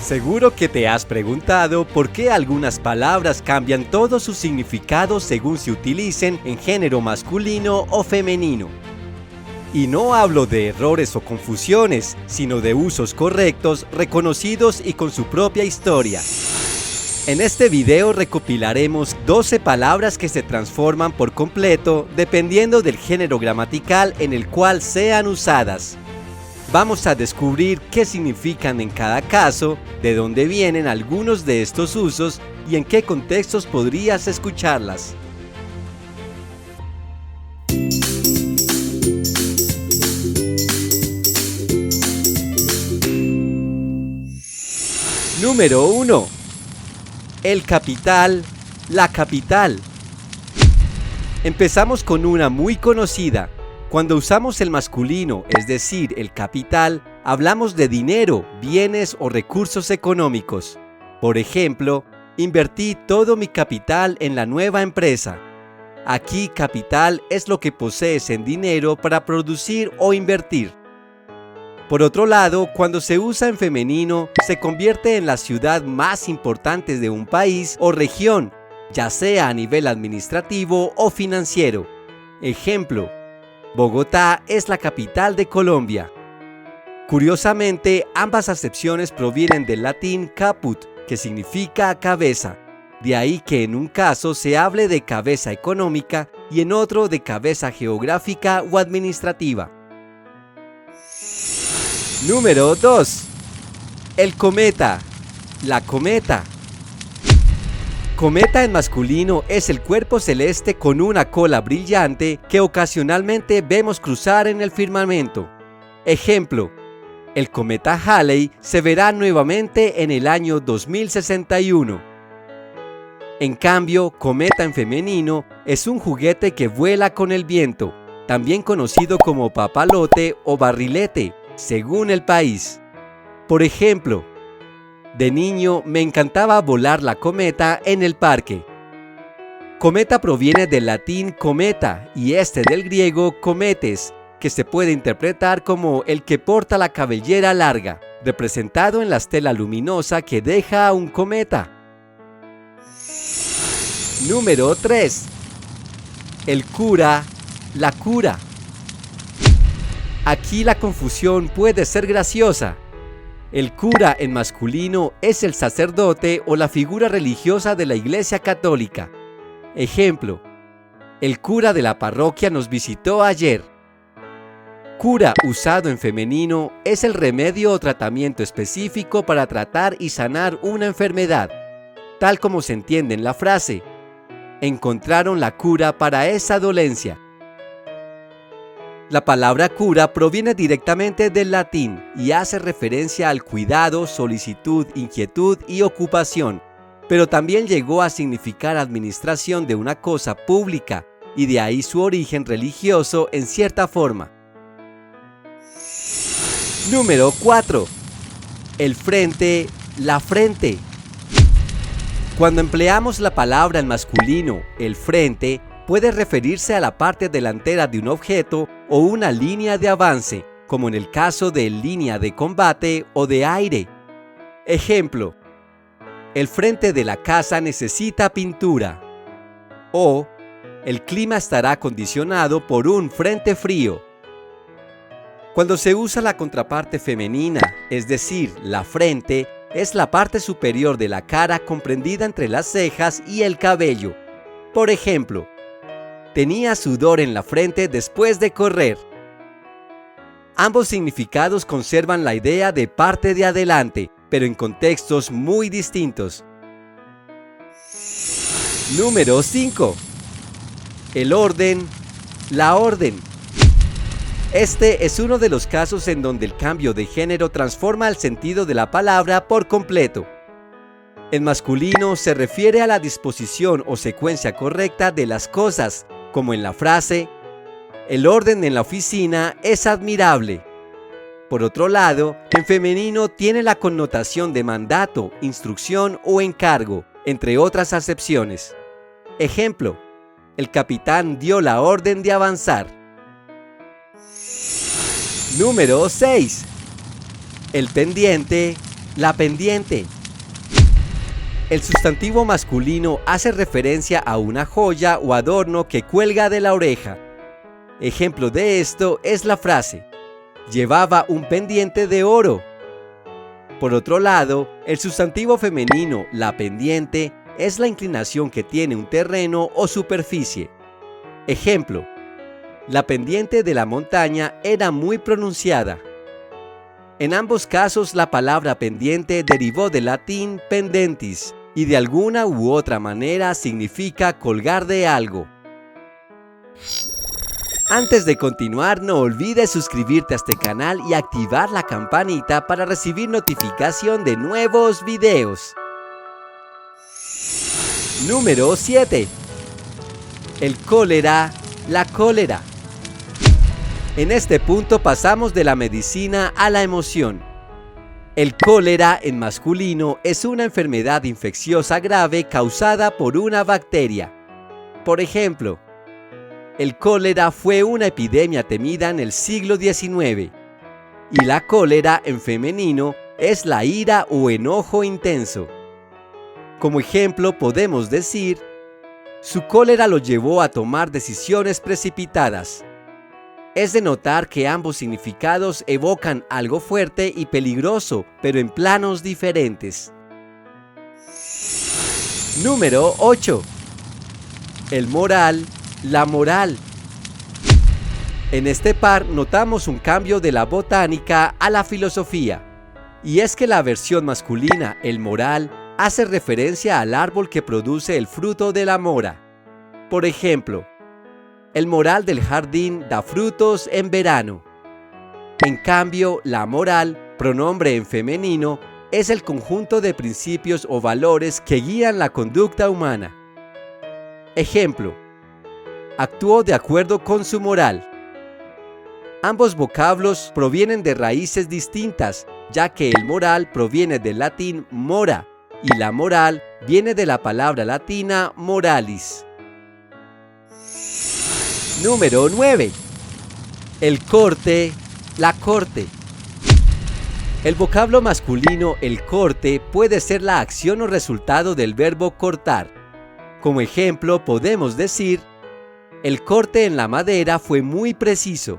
Seguro que te has preguntado por qué algunas palabras cambian todo su significado según se utilicen en género masculino o femenino. Y no hablo de errores o confusiones, sino de usos correctos, reconocidos y con su propia historia. En este video recopilaremos 12 palabras que se transforman por completo dependiendo del género gramatical en el cual sean usadas. Vamos a descubrir qué significan en cada caso, de dónde vienen algunos de estos usos y en qué contextos podrías escucharlas. Número 1. El capital, la capital. Empezamos con una muy conocida. Cuando usamos el masculino, es decir, el capital, hablamos de dinero, bienes o recursos económicos. Por ejemplo, invertí todo mi capital en la nueva empresa. Aquí, capital es lo que posees en dinero para producir o invertir. Por otro lado, cuando se usa en femenino, se convierte en la ciudad más importante de un país o región, ya sea a nivel administrativo o financiero. Ejemplo: Bogotá es la capital de Colombia. Curiosamente, ambas acepciones provienen del latín caput, que significa cabeza. De ahí que en un caso se hable de cabeza económica y en otro de cabeza geográfica o administrativa. Número 2. El cometa, la cometa. Cometa en masculino es el cuerpo celeste con una cola brillante que ocasionalmente vemos cruzar en el firmamento. Ejemplo: el cometa Halley se verá nuevamente en el año 2061. En cambio, cometa en femenino es un juguete que vuela con el viento, también conocido como papalote o barrilete, según el país. Por ejemplo, de niño me encantaba volar la cometa en el parque. Cometa proviene del latín cometa y del griego cometes, que se puede interpretar como el que porta la cabellera larga, representado en la estela luminosa que deja un cometa. Número 3. El cura, la cura. Aquí la confusión puede ser graciosa. El cura en masculino es el sacerdote o la figura religiosa de la Iglesia Católica. Ejemplo: el cura de la parroquia nos visitó ayer. Cura usado en femenino es el remedio o tratamiento específico para tratar y sanar una enfermedad, tal como se entiende en la frase: encontraron la cura para esa dolencia. La palabra cura proviene directamente del latín y hace referencia al cuidado, solicitud, inquietud y ocupación, pero también llegó a significar administración de una cosa pública y de ahí su origen religioso en cierta forma. Número 4. El frente, la frente. Cuando empleamos la palabra en masculino, el frente, puede referirse a la parte delantera de un objeto o una línea de avance, como en el caso de línea de combate o de aire. Ejemplo: el frente de la casa necesita pintura. O el clima estará condicionado por un frente frío. Cuando se usa la contraparte femenina, es decir, la frente, es la parte superior de la cara comprendida entre las cejas y el cabello. Por ejemplo: tenía sudor en la frente después de correr. Ambos significados conservan la idea de parte de adelante, pero en contextos muy distintos. Número 5. El orden, la orden. Este es uno de los casos en donde el cambio de género transforma el sentido de la palabra por completo. En masculino se refiere a la disposición o secuencia correcta de las cosas, como en la frase: el orden en la oficina es admirable. Por otro lado, en femenino tiene la connotación de mandato, instrucción o encargo, entre otras acepciones. Ejemplo: el capitán dio la orden de avanzar. Número 6. El pendiente, La pendiente. El sustantivo masculino hace referencia a una joya o adorno que cuelga de la oreja. Ejemplo de esto es la frase: llevaba un pendiente de oro. Por otro lado, el sustantivo femenino, la pendiente, es la inclinación que tiene un terreno o superficie. Ejemplo: la pendiente de la montaña era muy pronunciada. En ambos casos, la palabra pendiente derivó del latín pendentis y de alguna u otra manera significa colgar de algo. Antes de continuar, no olvides suscribirte a este canal y activar la campanita para recibir notificación de nuevos videos. Número 7. El cólera, la cólera. En este punto pasamos de la medicina a la emoción. El cólera en masculino es una enfermedad infecciosa grave causada por una bacteria. Por ejemplo, el cólera fue una epidemia temida en el siglo XIX. Y la cólera en femenino es la ira o enojo intenso. Como ejemplo podemos decir: su cólera lo llevó a tomar decisiones precipitadas. Es de notar que ambos significados evocan algo fuerte y peligroso, pero en planos diferentes. Número 8. El moral, la moral. En este par notamos un cambio de la botánica a la filosofía, y es que la versión masculina, el moral, hace referencia al árbol que produce el fruto de la mora. Por ejemplo, el moral del jardín da frutos en verano. En cambio, la moral, pronombre en femenino, es el conjunto de principios o valores que guían la conducta humana. Ejemplo: actuó de acuerdo con su moral. Ambos vocablos provienen de raíces distintas, ya que el moral proviene del latín mora y la moral viene de la palabra latina moralis. Número 9. El corte, la corte. El vocablo masculino, el corte, puede ser la acción o resultado del verbo cortar. Como ejemplo, podemos decir: el corte en la madera fue muy preciso.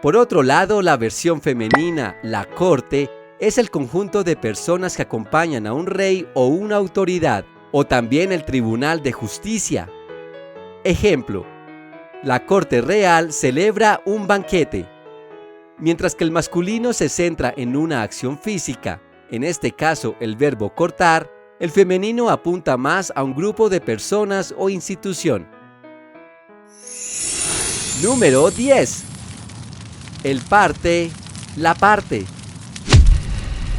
Por otro lado, la versión femenina, la corte, es el conjunto de personas que acompañan a un rey o una autoridad, o también el tribunal de justicia. Ejemplo: la corte real celebra un banquete. Mientras que el masculino se centra en una acción física, en este caso el verbo cortar, el femenino apunta más a un grupo de personas o institución. Número 10. El parte, la parte.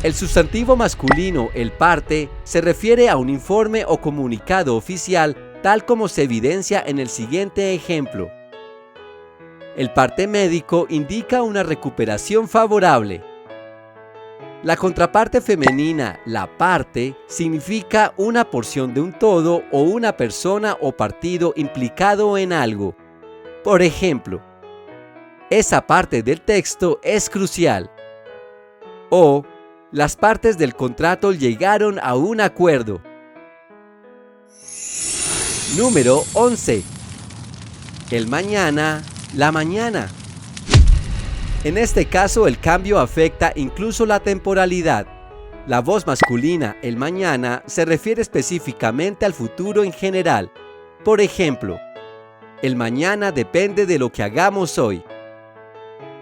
El sustantivo masculino, el parte, se refiere a un informe o comunicado oficial, tal como se evidencia en el siguiente ejemplo. El parte médico indica una recuperación favorable. La contraparte femenina, la parte, significa una porción de un todo o una persona o partido implicado en algo. Por ejemplo, esa parte del texto es crucial. O las partes del contrato llegaron a un acuerdo. Número 11. El mañana, la mañana. En este caso, el cambio afecta incluso la temporalidad. La voz masculina, el mañana, se refiere específicamente al futuro en general. Por ejemplo, el mañana depende de lo que hagamos hoy.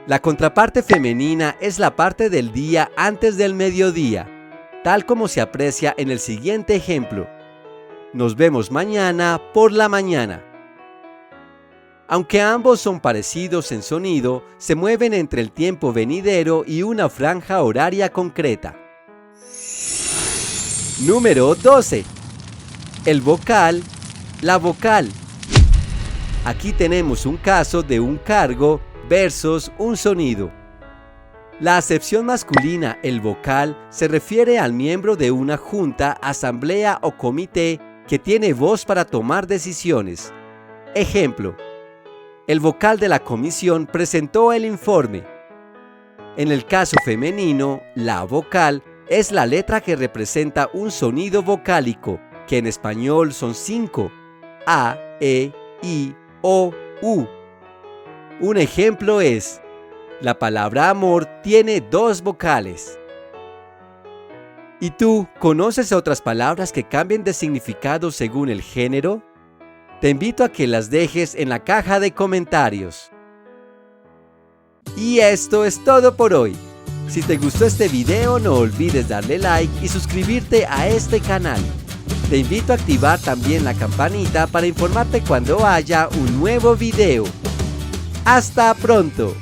La contraparte femenina es la parte del día antes del mediodía, tal como se aprecia en el siguiente ejemplo. Nos vemos mañana por la mañana. Aunque ambos son parecidos en sonido, se mueven entre el tiempo venidero y una franja horaria concreta. Número 12. El vocal, la vocal. Aquí tenemos un caso de un cargo versus un sonido. La acepción masculina, el vocal, se refiere al miembro de una junta, asamblea o comité que tiene voz para tomar decisiones. Ejemplo: el vocal de la comisión presentó el informe. En el caso femenino, la vocal es la letra que representa un sonido vocálico, que en español son 5: A, E, I, O, U. Un ejemplo es: la palabra amor tiene 2 vocales. ¿Y tú, conoces otras palabras que cambien de significado según el género? Te invito a que las dejes en la caja de comentarios. Y esto es todo por hoy. Si te gustó este video, no olvides darle like y suscribirte a este canal. Te invito a activar también la campanita para informarte cuando haya un nuevo video. ¡Hasta pronto!